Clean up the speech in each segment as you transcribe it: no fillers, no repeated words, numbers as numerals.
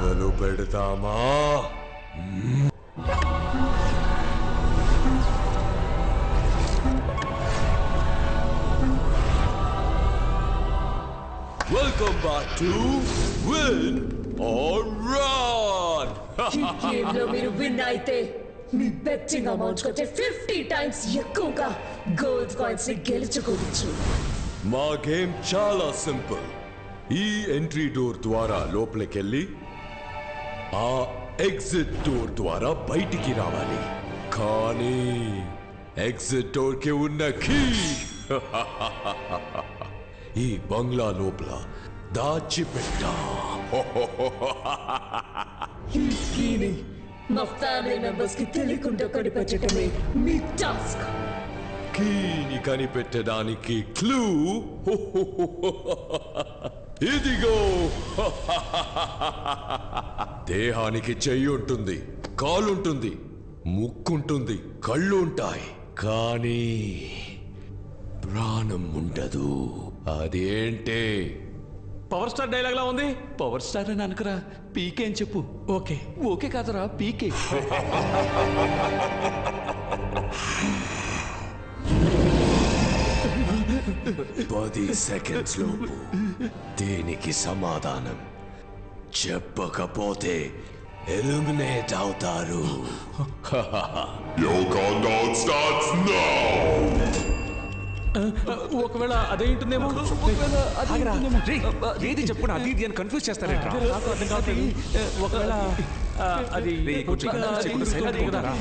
మొదలు పెడతామా? Welcome back to Win or Run. ఈ గేమ్లో మీరు విన్ అయితే మీ బెట్టింగ్ అమౌంట్ కంటే 50 టైమ్స్ ఎక్కువగా గోల్డ్ కాయిన్స్ ని గెలుచుకోవచ్చు. మా గేమ్ చాలా సింపుల్. ఈ ఎంట్రీ డోర్ ద్వారా లోపలికెళ్ళి ఆ ఎగ్జిట్ డోర్ ద్వారా బయటికి రావాలి. కానీ ఎగ్జిట్ డోర్ కి ఉన్న కీ ఈ బంగ్లా లోపల దాచిపెట్టా. ఈ కీని మా ఫ్యామిలీ మెంబర్స్ కి తెలియకుండా కనిపెట్టడమే మీ టాస్క్. కీని కనిపెట్టడానికి క్లూ ఇదిగో. దేహానికి చెయ్యి ఉంటుంది, కాలుంటుంది, ముక్కుంటుంది, కళ్ళు ఉంటాయి, కానీ ప్రాణం ఉండదు. అదేంటే? పవర్ స్టార్ డైలాగ్ లా ఉంది. పవర్ స్టార్ అని అనుకురా, పీకే అని చెప్పు. ఓకే ఓకే కాదురా, పీకే. 10 సెకండ్స్ లోపు దీనికి సమాధానం చెప్పకపోతే ఎలిమినేట్ అవుతారు. Your countdown starts now. ఒకవేళ అదేంటుందేమో. ఏది చెప్పుకున్నా అది ఇది అని కన్ఫ్యూజ్ చేస్తారేంట్రా? ఒకవేళ అది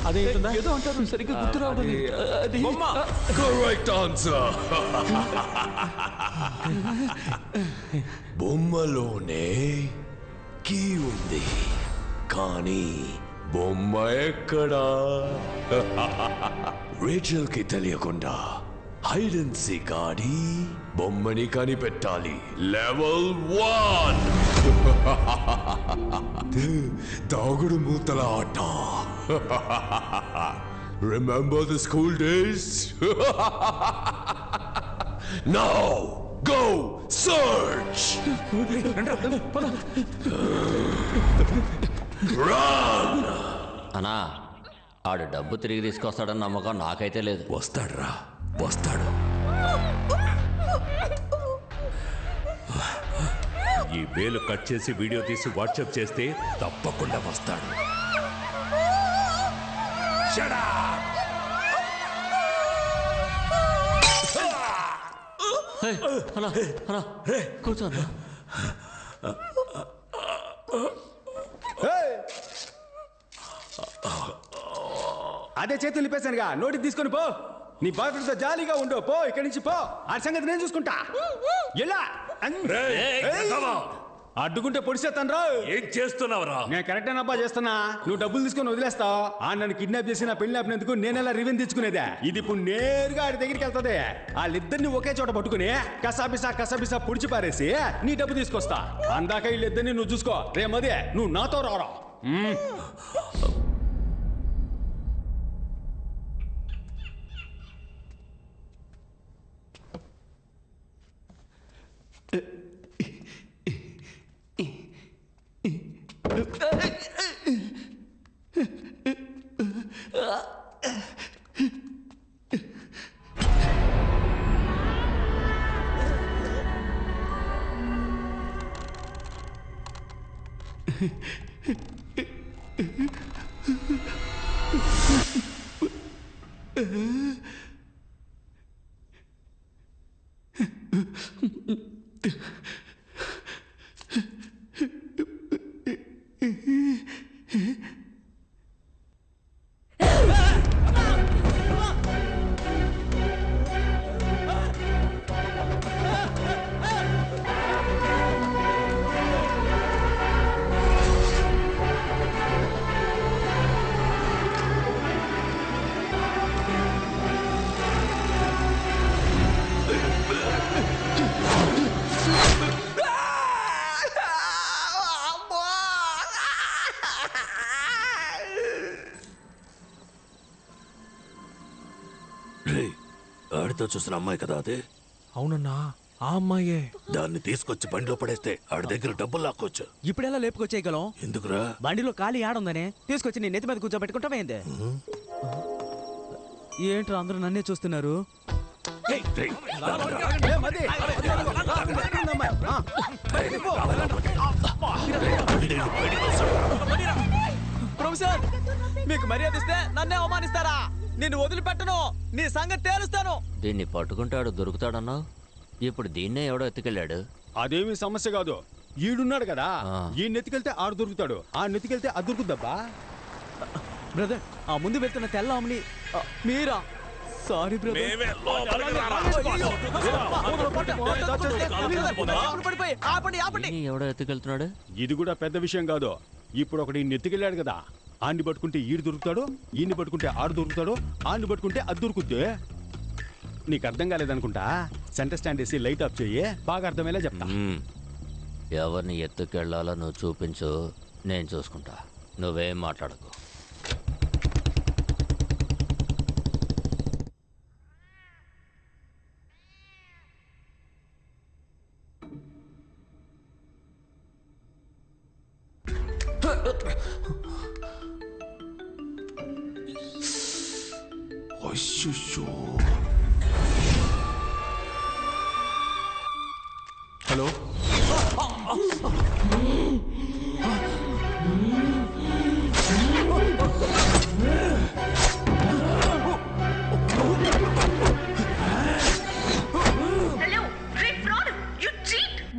అదేంటుందా ఏదో అంటారు, సరిగ్గా గుర్తు రావడం. Correct answer. బొమ్మలోనే కీ ఉంది, కానీ బొమ్మ ఎక్కడా? రేచల్ కి తెలియకుండా హైడ్ అండ్ సీక్ ఆడి బొమ్మని కనిపెట్టాలి. లెవెల్ 1 దాగుడు మూతల ఆట. Remember the school days? Now go search. Run. అన్నా, ఆడు డబ్బు తిరిగి తీసుకొస్తాడని నమ్మకం నాకైతే లేదు. వస్తాడ్రా, వస్తాడు. ఈ వేలు కట్ చేసి వీడియో తీసి వాట్సాప్ చేస్తే తప్పకుండా వస్తాడు. కూర్చోన్నా. అదే చేతులు నింపేశానుగా, నోటికి తీసుకొని పో. నీ బాయ్ ఫ్రెండ్స్ తో జాలీగా ఉండు. పో ఇక్కడి నుంచి పో. ఆ సంగతి నేను చూసుకుంటా. ఎలా అడ్డుకుంటే పొడిసేస్తాను రా. ఏం చేస్తున్నావురా? నేను కరెక్ట్ అబ్బా చేస్తున్నా. నువ్వు డబ్బులు తీసుకొని వదిలేస్తావు. ఆ నన్ను కిడ్నాప్ చేసి నా పెళ్లి ఆపినందుకు నేనెలా రివెంజ్ తెచ్చుకునేదే. ఇది ఇప్పుడు నేరుగా ఆడి దగ్గరికి వెళ్తుంది. వాళ్ళిద్దరిని ఒకే చోట పట్టుకుని కసాబిసా పొడిచి పారేసి నీ డబ్బు తీసుకొస్తా. అందాక వీళ్ళిద్దరిని నువ్వు చూసుకో. రేమదే నువ్వు నాతో రారా. ఆడితో చూసిన అమ్మాయి కదా అదే? అవునన్నా, ఆ అమ్మాయే. దాన్ని తీసుకొచ్చి బండిలో పడేస్తే ఆడి దగ్గర డబ్బులు లాక్కోవచ్చు. ఇప్పుడు ఎలా లేపుకొచ్చేయగలం? ఎందుకురా? బండిలో ఖాళీ ఆడుందనే తీసుకొచ్చి నీ నెత్తి మీద కూర్చోబెట్టుకుంటావేంది? ఏంట్రా అందరూ నన్నే చూస్తున్నారు? ప్రొఫెసర్ మీకు మర్యాద ఇస్తే నన్నే అవమానిస్తారా? నిన్ను వదిలిపెట్టను, నీ సంగతి తేలుస్తాను. దీన్ని పట్టుకుంటాడు దొరుకుతాడన్నావు, ఇప్పుడు దీన్నే ఎవడో ఎత్తుకెళ్ళాడు. అదేమీ సమస్య కాదు, ఈడున్నాడు కదా, ఈ నెత్తికెళ్తే ఆడు దొరుకుతాడు, ఆ నెత్తికెళ్తే అది దొరుకుద్దబ్బా. బ్రదర్ ఆ ముందు వెళ్తున్న తెల్ల అమ్మని మీరా? Sorry brother. ఎవడో ఎత్తుకెళ్తున్నాడు? ఇది కూడా పెద్ద విషయం కాదు. ఇప్పుడు ఒకటి నెత్తికెళ్ళాడు కదా, ఆడిని పట్టుకుంటే ఈడు దొరుకుతాడు, ఈయన్ని పట్టుకుంటే ఆడు దొరుకుతాడు, ఆడిని పట్టుకుంటే అది దొరుకుద్ది. నీకు అర్థం కాలేదనుకుంటా, సెంటర్ స్టాండ్ వేసి లైట్ ఆఫ్ చెయ్యి, బాగా అర్థమయ్యేలా చెప్తా. ఎవరిని ఎత్తుకెళ్లాలో నువ్వు చూపించు, నేను చూసుకుంటా. నువ్వేం మాట్లాడకు. హలో,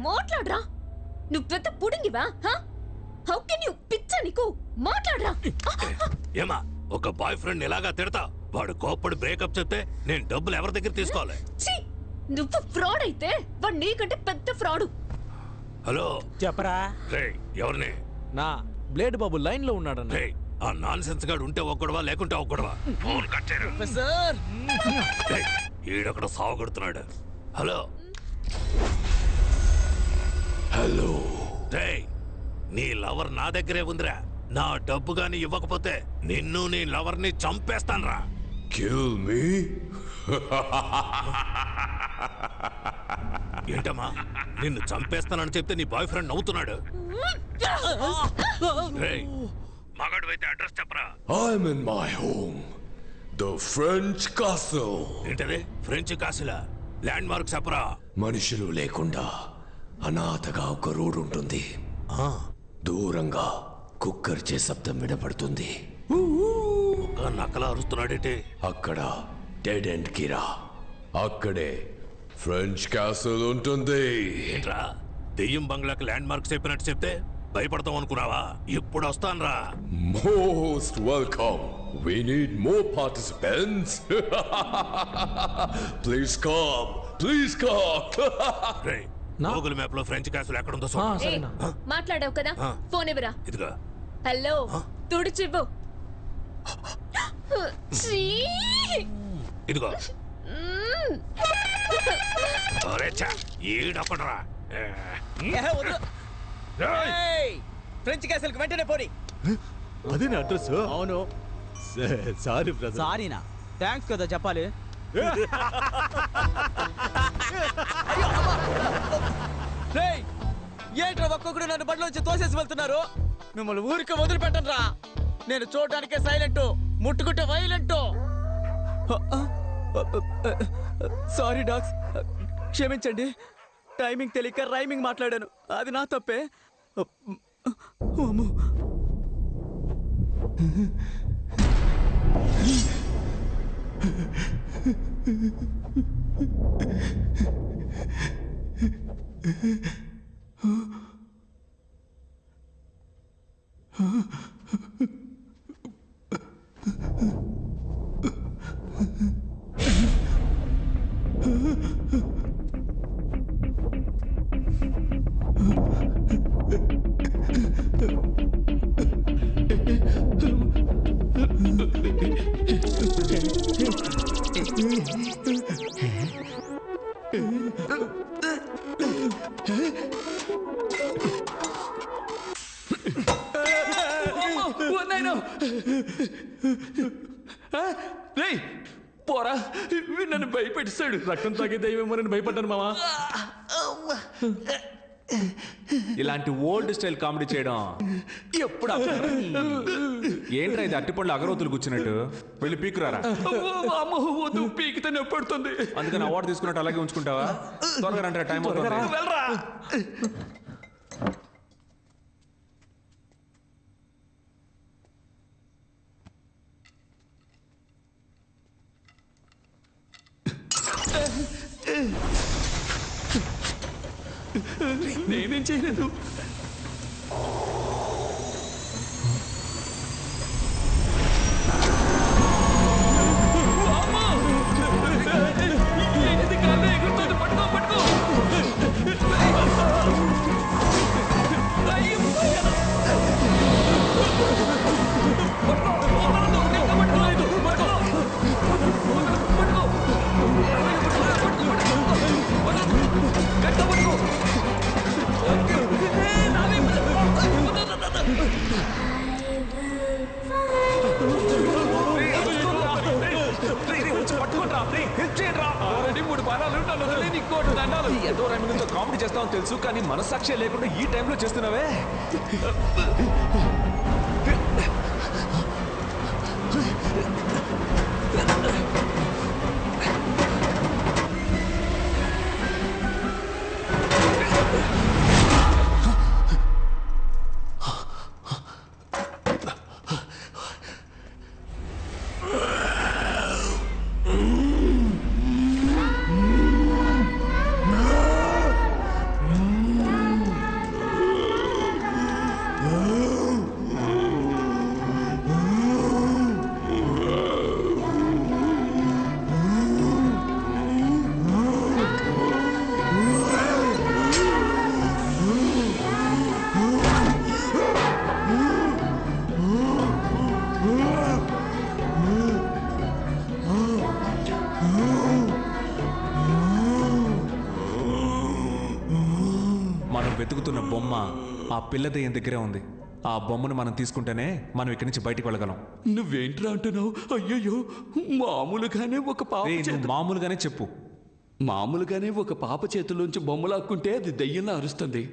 మాట్లాడరా, నువ్వు పెద్ద పుడింగివా? How can you? పిచ్చా నీకు? మాట్లాడరా. ఏమా ఒక బాయ్ ఫ్రెండ్ ఎలాగా తిడతా? వాడు కోప్పడి బ్రేకప్ చెప్తే నేను డబ్బులు ఎవరి దగ్గర తీసుకోవాలి? నువ్వు ఫ్రాడ్ అయితే వాడు నీకంటే పెద్ద ఫ్రాడు. హలో చెప్పరా. ఎవరిని? నా బ్లేడ్ బాబు లైన్ లో ఉన్నాడన్న. ఆ నాన్ సెన్స్ గాడు ఉంటే ఒక్కడవా లేకుంటే ఒక్కడవా? ఫోన్ కట్ చేయరు. ఈడొకడు సావగొడుతున్నాడు. హలో హలో, నీ లవర్ నా దగ్గరే ఉందిరా. నా డబ్బు గాని ఇవ్వకపోతే నిన్ను నీ లవర్ ని చంపేస్తాన్రా. Kill me? ఏంటమ్మా, నిన్ను చంపేస్తానని చెప్తే నీ బాయ్ ఫ్రెండ్ నవ్వుతున్నాడు. మగాడు అయితే అడ్రస్ చెప్పరా. I'm in my home, the French castle. ఏంటది? ఫ్రెంచ్ కాసిలా? ల్యాండ్ మార్క్ చెప్పరా. మనుషులు లేకుండా అనాథగా ఒక రోడ్ ఉంటుంది. దూరంగా కుక్కర్చే శబ్దం వినపడుతుంది. ఒక నక్కలా అరుస్తున్నాడేంటి? అక్కడ డెడ్ ఎండ్ కిరా, అక్కడే ఫ్రెంచ్ క్యాసిల్ ఉంటుంది. ఏంట్రా, దెయ్యం బంగ్లాకి ల్యాండ్ మార్క్ చెప్పినట్టు చెప్తే భయపడతాం అనుకున్నావా? ఇప్పుడు వస్తాన్రా. Most welcome. We need more participants. Please come. Please come. Google map లో ఫ్రెంచ్ క్యాసిల్ ఎక్కడ ఉందో మాట్లాడావు కదా, ఫోన్ ఇవ్వరా. ఇదిగా. హలో, తుడిచివ్వు. ఇదిగో. ఈడొకడరా. ఫ్రెంచ్ క్యాసిల్ కి వెంటనే పోని. అదే నా అడ్రస్. అవును. Sorry brother. సారీనా? థ్యాంక్స్ కదా చెప్పాలి. ఏంట్రా ఒక్కొక్కడు నన్ను బండిలోంచి తోసేసి వెళ్తున్నారు? మిమ్మల్ని ఊరికి వదిలిపెట్టను రా. నేను చూడడానికే సైలెంట్, ముట్టుకుంటే వైలెంట్. సారీ డాగ్స్, క్షమించండి. టైమింగ్ తెలియక రైమింగ్ మాట్లాడాను, అది నా తప్పే. పోరా నన్ను భయపెట్టిస్తాడు. రక్తం తాగే దయ్యమేమో నన్ను భయపడ్డాను మావా. ఇలాంటి ఓల్డ్ స్టైల్ కామెడీ చేయడం ఎప్పుడు ఏంట్రా ఇది అట్టిపళ్ళు అగరవతులు కూర్చున్నట్టు వెళ్ళి పీకురారా. వద్దు, పీకితే నొప్పి పడుతుంది. అందుకని అవార్డు తీసుకున్నట్టు అలాగే ఉంచుకుంటావా? త్వరగా రండి, టైం అవుతుంది. వెళ్ళరా. నేనేం చేయలేదు. ఎంతో రంగులతో కామెడీ చేస్తామని తెలుసు, కానీ మనస్సాక్షి లేకుండా ఈ టైంలో చేస్తున్నావే. వెతుకుతున్న బొమ్మ ఆ పిల్ల దెయ్యం దగ్గరే ఉంది. ఆ బొమ్మను మనం తీసుకుంటేనే మనం ఇక్కడి నుంచి బయటికి వెళ్ళగలం. నువ్వేంట్రా అంటున్నావు? అయ్యయ్యో, మామూలుగానే ఒక పాప మామూలుగానే చెప్పు. మామూలుగానే ఒక పాప చేతుల్లోంచి బొమ్మ లాక్కుంటే అది దెయ్యంలా అరుస్తుంది.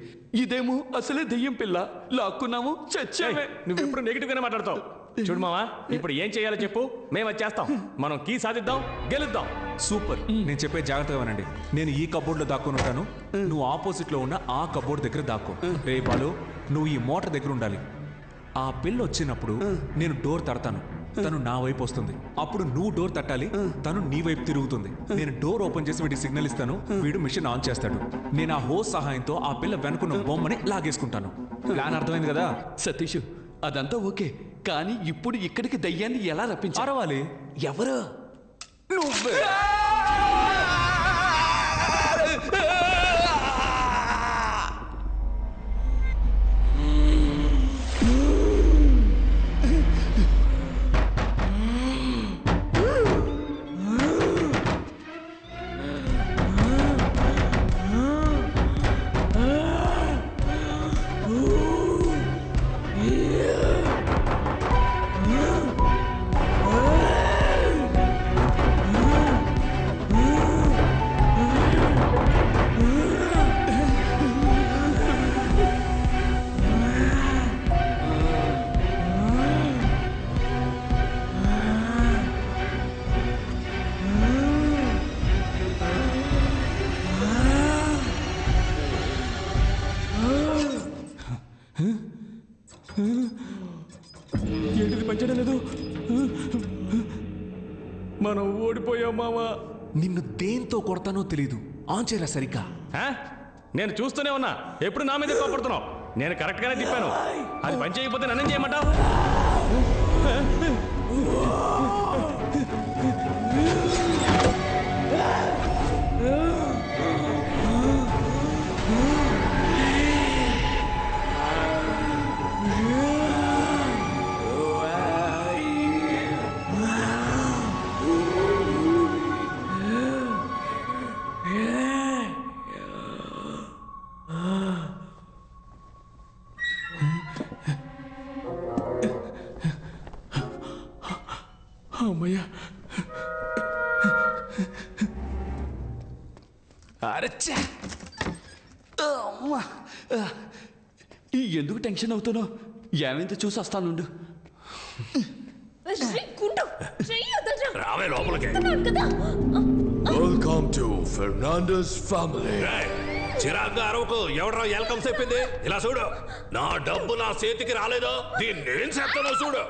ఇదేమో అసలే దెయ్యం పిల్ల, లాక్కున్నాము చచ్చావే. నువ్వు ఎప్పుడు నెగిటివ్ గానే మాట్లాడతావు. చూడు మావా, ఇప్పుడు ఏం చేయాలో చెప్పు, మేము అది చేస్తాం. మనం కీ సాధిద్దాం, గెలుద్దాం. సూపర్. నేను చెప్పే జాగ్రత్తగా వినండి. నేను ఈ కబోర్డ్ లో దాక్కుని ఉంటాను, నువ్వు ఆపోజిట్ లో ఉన్న ఆ కబోర్డ్ దగ్గర దాక్కో. రే బాలు, నువ్వు ఈ మోటార్ దగ్గర ఉండాలి. ఆ పిల్ల వచ్చినప్పుడు నేను డోర్ తడతాను, తను నా వైపు వస్తుంది. అప్పుడు నువ్వు డోర్ తట్టాలి, తను నీ వైపు తిరుగుతుంది. నేను డోర్ ఓపెన్ చేసి వీడికి సిగ్నల్ ఇస్తాను, వీడు మిషన్ ఆన్ చేస్తాడు. నేను ఆ హోస్ సహాయంతో ఆ పిల్ల వెనుకున్న బొమ్మని లాగేసుకుంటాను. ప్లాన్ అర్థమైంది కదా సతీష్? అదంతా ఓకే, కానీ ఇప్పుడు ఇక్కడికి దయ్యాన్ని ఎలా రప్పించాలి? ఎవరు? నువ్వే. ఏంటిది పనిచేయడం లేదు? మనం ఓడిపోయాం మామా. నిన్ను దేంతో కొడతానో తెలీదు. ఆన్ చేయరా సరిగ్గా. నేను చూస్తూనే ఉన్నా, ఎప్పుడు నా మీద కోపడుతున్నావు. నేను కరెక్ట్ గానే తిప్పాను, అది పని చేయకపోతే నన్ను చేయమంటావు? అమ్మయ్యా, ఎందుకు టెన్షన్ అవుతున్నావు? ఏమైందో చూసి వస్తానుండు. రావే లోపలికి. Welcome to Fernandes family. చిరాగ్గా అరవకు. ఎవడరా వెల్కమ్ చెప్పింది? ఇలా చూడు, నా డబ్బు నా చేతికి రాలేదో దీన్ని నేను చేస్తానో చూడు.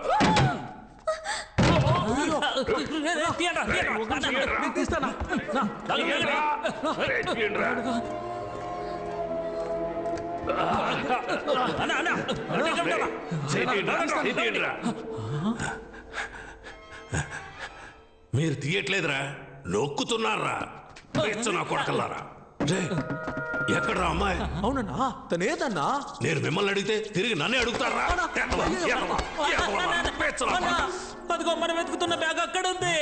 మీరు తీయట్లేదురా, నొక్కుతున్నారా? నా కొడకల్లారా, ఎక్కడ్రా అమ్మాయి? అవునన్నా, తనేదన్నా? నేను మిమ్మల్ని అడిగితే తిరిగి నన్నే అడుగుతారా? అదిగో మనం వెతుకుతున్న బ్యాగ్ అక్కడ ఉంది.